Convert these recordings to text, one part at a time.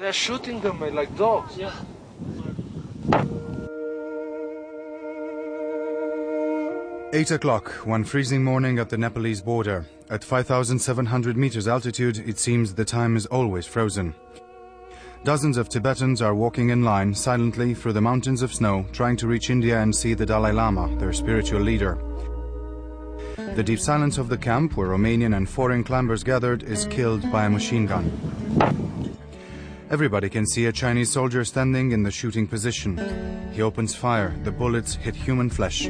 They're shooting them like dogs. Yeah. Eight o'clock, one freezing morning at the Nepalese border. At 5,700 meters altitude, it seems the time is always frozen. Dozens of Tibetans are walking in line silently through the mountains of snow, trying to reach India and see the Dalai Lama, their spiritual leader. The deep silence of the camp, where Romanian and foreign climbers gathered, is killed by a machine gun. Everybody can see a Chinese soldier standing in the shooting position. He opens fire. The bullets hit human flesh.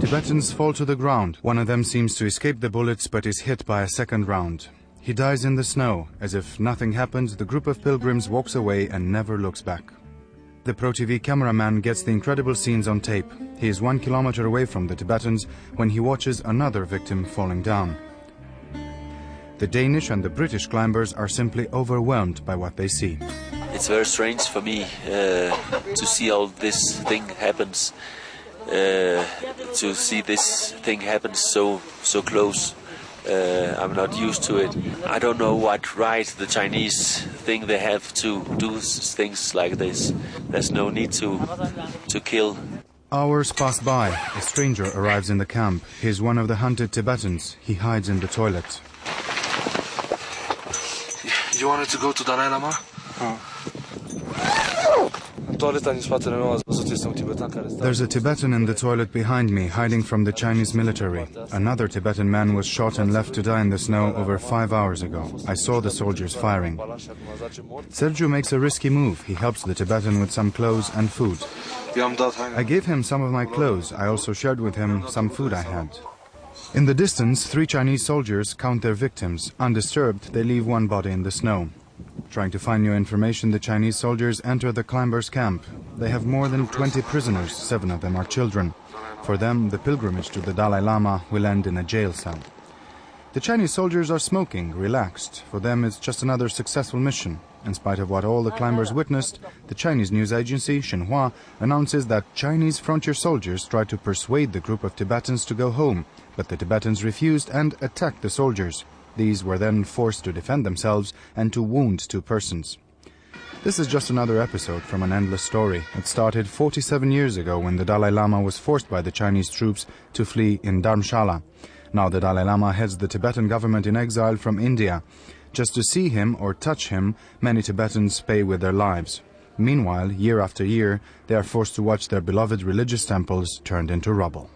Tibetans fall to the ground. One of them seems to escape the bullets but is hit by a second round. He dies in the snow. As if nothing happened, the group of pilgrims walks away and never looks back. The ProTV cameraman gets the incredible scenes on tape. He is 1 kilometer away from the Tibetans when he watches another victim falling down. The Danish and the British climbers are simply overwhelmed by what they see. It's very strange for me to see all this thing happens, to see this thing happen so close. I'm not used to it. I don't know what right the Chinese think they have to do things like this. There's no need to kill. Hours pass by. A stranger arrives in the camp. He is one of the hunted Tibetans. He hides in the toilet. You wanted to go to Dalai Lama? There's a Tibetan in the toilet behind me, hiding from the Chinese military. Another Tibetan man was shot and left to die in the snow over 5 hours ago. I saw the soldiers firing. Sergio makes a risky move. He helps the Tibetan with some clothes and food. I gave him some of my clothes. I also shared with him some food I had. In the distance, 3 Chinese soldiers count their victims. Undisturbed, they leave one body in the snow. Trying to find new information, the Chinese soldiers enter the climbers' camp. They have more than 20 prisoners, 7 of them are children. For them, the pilgrimage to the Dalai Lama will end in a jail cell. The Chinese soldiers are smoking, relaxed. For them, it's just another successful mission. In spite of what all the climbers witnessed, the Chinese news agency, Xinhua, announces that Chinese frontier soldiers tried to persuade the group of Tibetans to go home, but the Tibetans refused and attacked the soldiers. These were then forced to defend themselves and to wound 2 persons. This is just another episode from an endless story. It started 47 years ago when the Dalai Lama was forced by the Chinese troops to flee in Dharamshala. Now the Dalai Lama heads the Tibetan government in exile from India. Just to see him or touch him, many Tibetans pay with their lives. Meanwhile, year after year, they are forced to watch their beloved religious temples turned into rubble.